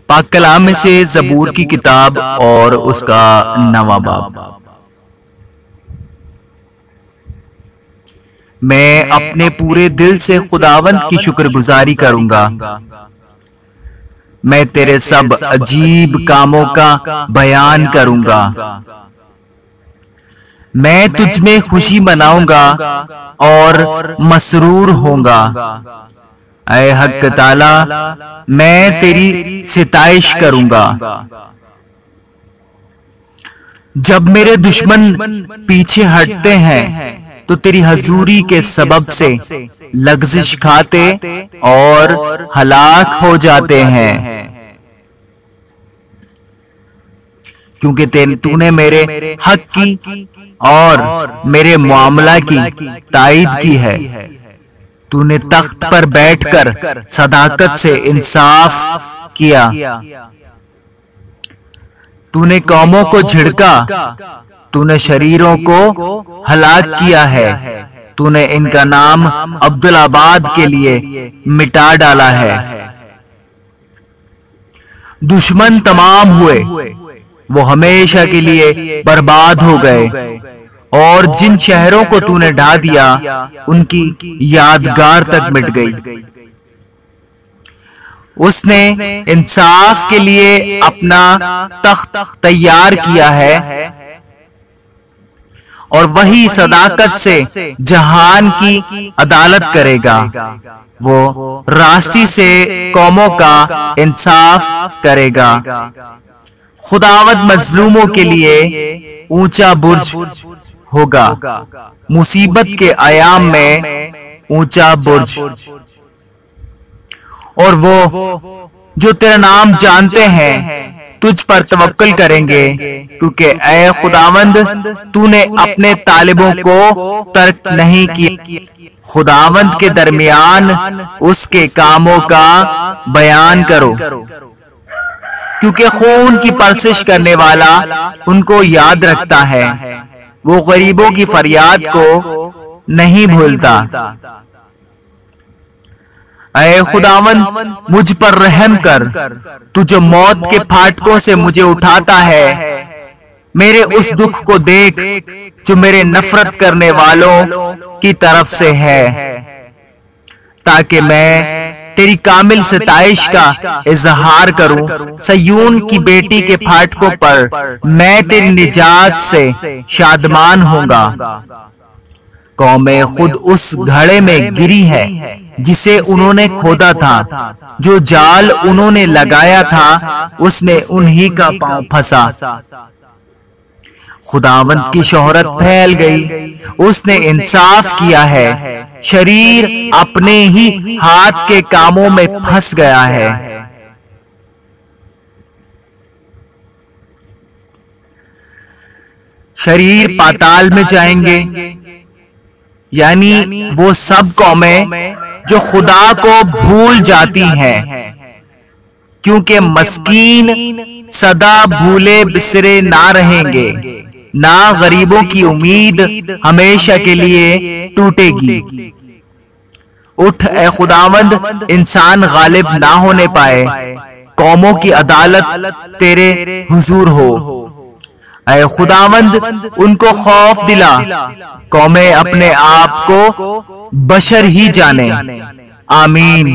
पाक कलाम में से ज़बूर की किताब और उसका 9वां बाब। मैं अपने पूरे दिल से खुदावंद की शुक्रगुजारी करूंगा। मैं तेरे सब अजीब कामों का बयान करूंगा। मैं तुझ में खुशी मनाऊंगा और मसरूर होऊंगा। ऐ हक ताला, मैं तेरी सिताइश करूंगा। जब मेरे दुश्मन पीछे हटते हैं तो तेरी हजूरी के सबब से लग़ज़िश खाते और हलाक हो जाते हैं, क्योंकि तूने मेरे हक की और मेरे मामला की ताईद की है। तूने तख्त पर बैठकर सदाकत से इंसाफ किया। तूने कौमों को झिड़का, तूने शरीरों को हलाक किया है। तूने इनका नाम अब्दुल आबाद के लिए मिटा डाला है। दुश्मन तमाम हुए, वो हमेशा के लिए बर्बाद हो गए, और जिन शहरों को तूने ढा दिया उनकी यादगार तक मिट गई। उसने इंसाफ के लिए अपना तख्त तैयार किया है, और वही सदाकत से जहान की अदालत करेगा। वो रास्ती से कौमों का इंसाफ करेगा। खुदावंद मजलूमों के लिए ऊंचा बुर्ज होगा, मुसीबत के आयाम में ऊंचा बुर्ज। और वो जो तेरा नाम जानते हैं तुझ पर तवक्कुल करेंगे, क्योंकि ऐ खुदावंद, तूने अपने तालिबों को तर्क नहीं किया। खुदावंद के दरमियान उसके कामों का बयान करो, क्योंकि खून की परसिश करने वाला उनको याद रखता है। वो गरीबों की फरियाद को नहीं भूलता। ऐ खुदावंद, मुझ पर रहम कर। तू जो मौत के फाटकों से मुझे उठाता है, मेरे उस दुख को देख जो मेरे नफरत करने वालों की तरफ से है, ताकि मैं तेरी कामिल सताइश का इजहार करूं। सयून की बेटी के फाटकों पर मैं तेरी निजात से शादमान होऊंगा। कौमें खुद उस घड़े में गिरी है जिसे उन्होंने खोदा था। जो जाल उन्होंने लगाया था उसमें उन्हीं का पांव फंसा। खुदावंद की शोहरत फैल गई, उसने इंसाफ किया है। शरीर अपने ही हाथ के कामों में फंस गया है। शरीर पाताल में जाएंगे, यानी वो सब कौमें जो खुदा को भूल जाती हैं, क्योंकि मस्कीन सदा भूले बिसरे ना रहेंगे, ना गरीबों की उम्मीद हमेशा के लिए टूटेगी। उठ ए खुदावंद, इंसान गालिब ना होने पाए। कौमों की अदालत तेरे हुजूर हो। ऐ खुदावंद, उनको खौफ दिला। कौमें अपने आप को बशर ही जाने। आमीन।